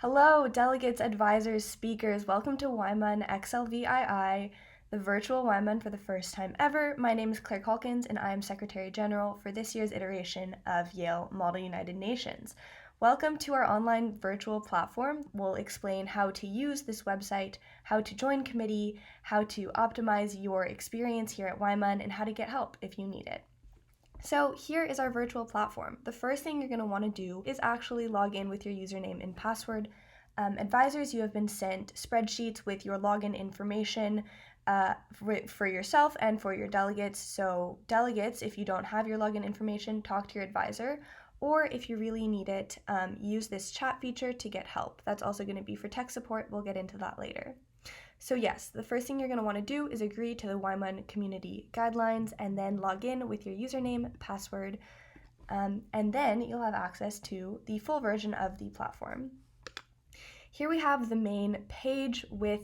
Hello, delegates, advisors, speakers. Welcome to Wyman XLVII, the virtual Wyman for the first time ever. My name is Claire Calkins, and I am Secretary General for this year's iteration of Yale Model United Nations. Welcome to our online virtual platform. We'll explain how to use this website, how to join committee, how to optimize your experience here at Wyman, and how to get help if you need it. So here is our virtual platform. The first thing you're going to want to do is actually log in with your username and password. Advisors, you have been sent spreadsheets with your login information for yourself and for your delegates. So delegates, if you don't have your login information, talk to your advisor. Or if you really need it, use this chat feature to get help. That's also going to be for tech support. We'll get into that later. So yes, the first thing you're going to want to do is agree to the Wyman community guidelines and then log in with your username, password, and then you'll have access to the full version of the platform. Here we have the main page with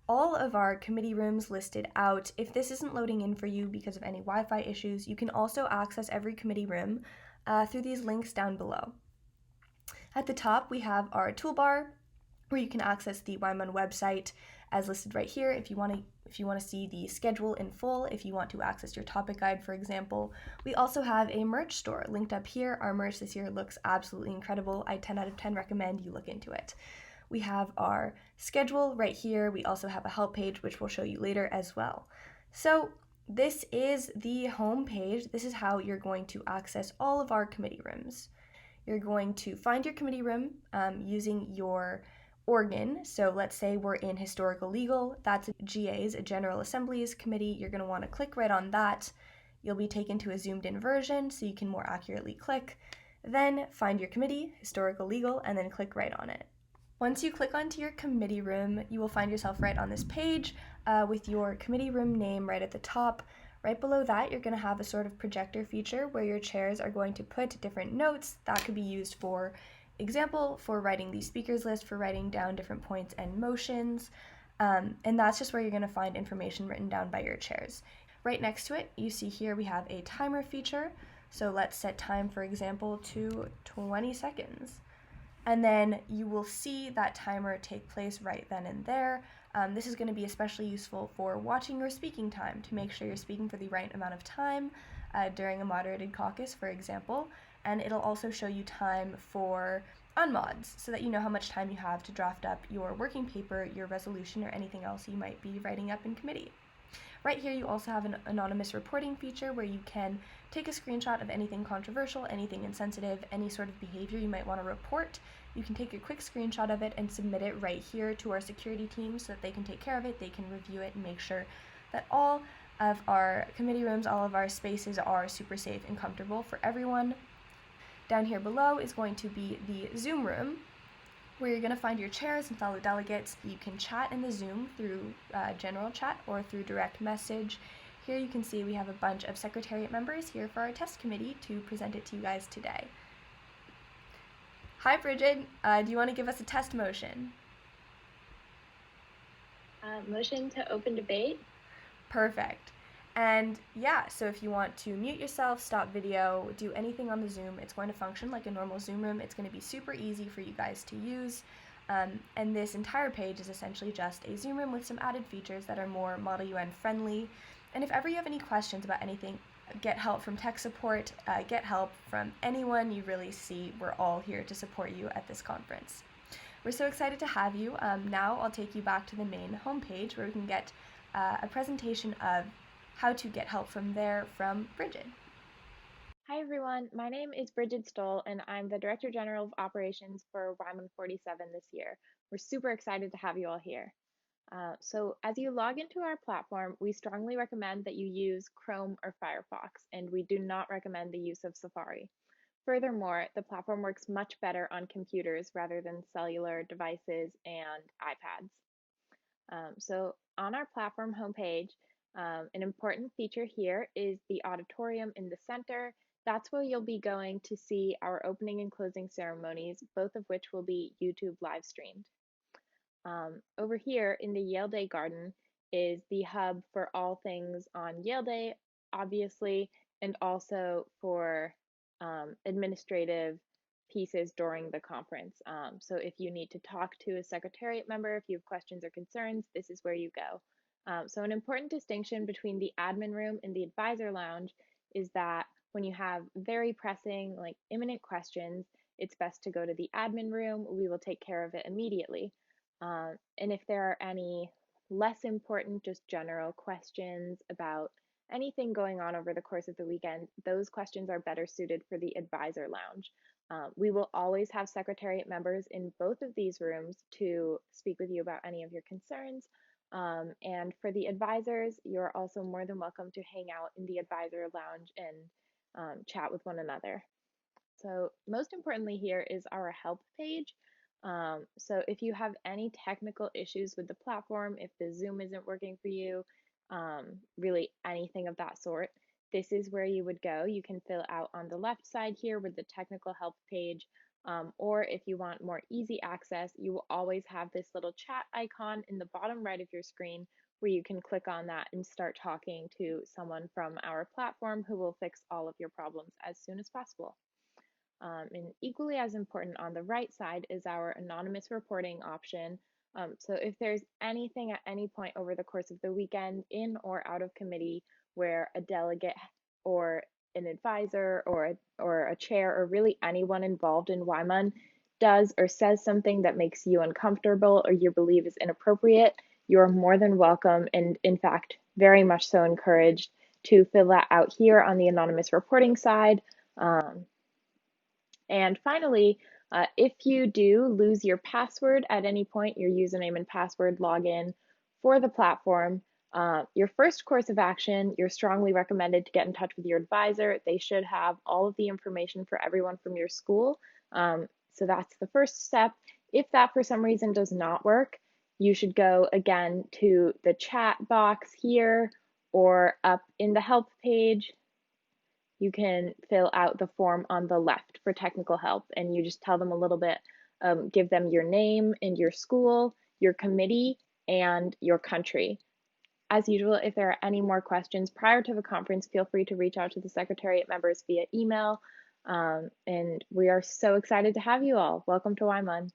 all of our committee rooms listed out. If this isn't loading in for you because of any Wi-Fi issues, you can also access every committee room through these links down below. At the top, we have our toolbar where you can access the Wyman website as listed right here if you want to see the schedule in full, if you want to access your topic guide, for example. We also have a merch store linked up here. Our merch this year looks absolutely incredible. I 10 out of 10 recommend you look into it. We have our schedule right here. We also have a help page, which we'll show you later as well. So this is the home page. This is how you're going to access all of our committee rooms. You're going to find your committee room using your organ. So let's say we're in historical legal, that's GA's, a General Assembly's committee. You're going to want to click right on that. You'll be taken to a zoomed in version so you can more accurately click. Then find your committee, historical legal, and then click right on it. Once you click onto your committee room, you will find yourself right on this page with your committee room name right at the top. Right below that, you're going to have a sort of projector feature where your chairs are going to put different notes that could be used for example, for writing the speakers list, for writing down different points and motions, and that's just where you're going to find information written down by your chairs. Right next to it, you see here we have a timer feature, so let's set time, for example, to 20 seconds. And then you will see that timer take place right then and there. This is going to be especially useful for watching your speaking time to make sure you're speaking for the right amount of time during a moderated caucus, for example. And it'll also show you time for unmods so that you know how much time you have to draft up your working paper, your resolution, or anything else you might be writing up in committee. Right here you also have an anonymous reporting feature where you can take a screenshot of anything controversial, anything insensitive, any sort of behavior you might want to report. You can take a quick screenshot of it and submit it right here to our security team so that they can take care of it, they can review it and make sure that all of our committee rooms, all of our spaces are super safe and comfortable for everyone. Down here below is going to be the Zoom room, where you're going to find your chairs and fellow delegates. You can chat in the Zoom through general chat or through direct message. Here you can see we have a bunch of secretariat members here for our test committee to present it to you guys today. Hi Bridget, do you want to give us a test motion? Motion to open debate. Perfect. And yeah, so if you want to mute yourself, stop video, do anything on the Zoom, it's going to function like a normal Zoom room. It's going to be super easy for you guys to use. And this entire page is essentially just a Zoom room with some added features that are more Model UN friendly. And if ever you have any questions about anything, get help from tech support, get help from anyone you really see. We're all here to support you at this conference. We're so excited to have you. Now I'll take you back to the main homepage where we can get a presentation of how to get help from there from Bridget. Hi everyone, my name is Bridget Stoll and I'm the Director General of Operations for Wyman 47 this year. We're super excited to have you all here. So as you log into our platform, we strongly recommend that you use Chrome or Firefox, and we do not recommend the use of Safari. Furthermore, the platform works much better on computers rather than cellular devices and iPads. So on our platform homepage, an important feature here is the auditorium in the center. That's where you'll be going to see our opening and closing ceremonies, both of which will be YouTube live streamed. Over here in the Yale Day Garden is the hub for all things on Yale Day, obviously, and also for administrative pieces during the conference. So if you need to talk to a secretariat member, if you have questions or concerns, this is where you go. So an important distinction between the admin room and the advisor lounge is that when you have very pressing, like imminent questions, it's best to go to the admin room. We will take care of it immediately. And if there are any less important, just general questions about anything going on over the course of the weekend, those questions are better suited for the advisor lounge. We will always have secretariat members in both of these rooms to speak with you about any of your concerns. And for the advisors, you're also more than welcome to hang out in the advisor lounge and chat with one another. So most importantly here is our help page. So if you have any technical issues with the platform, if the Zoom isn't working for you, really anything of that sort, this is where you would go. You can fill out on the left side here with the technical help page. Or if you want more easy access, you will always have this little chat icon in the bottom right of your screen where you can click on that and start talking to someone from our platform who will fix all of your problems as soon as possible. And equally as important on the right side is our anonymous reporting option. So if there's anything at any point over the course of the weekend in or out of committee where a delegate or an advisor or a chair or really anyone involved in YMUN does or says something that makes you uncomfortable or you believe is inappropriate, you're more than welcome and in fact very much so encouraged to fill that out here on the anonymous reporting side. And finally, if you do lose your password at any point, your username and password login for the platform, your first course of action, you're strongly recommended to get in touch with your advisor. They should have all of the information for everyone from your school. So that's the first step. If that for some reason does not work, you should go again to the chat box here or up in the help page. You can fill out the form on the left for technical help, and you just tell them a little bit, give them your name and your school, your committee, and your country. As usual, if there are any more questions prior to the conference, feel free to reach out to the Secretariat members via email. And we are so excited to have you all. Welcome to YMUN.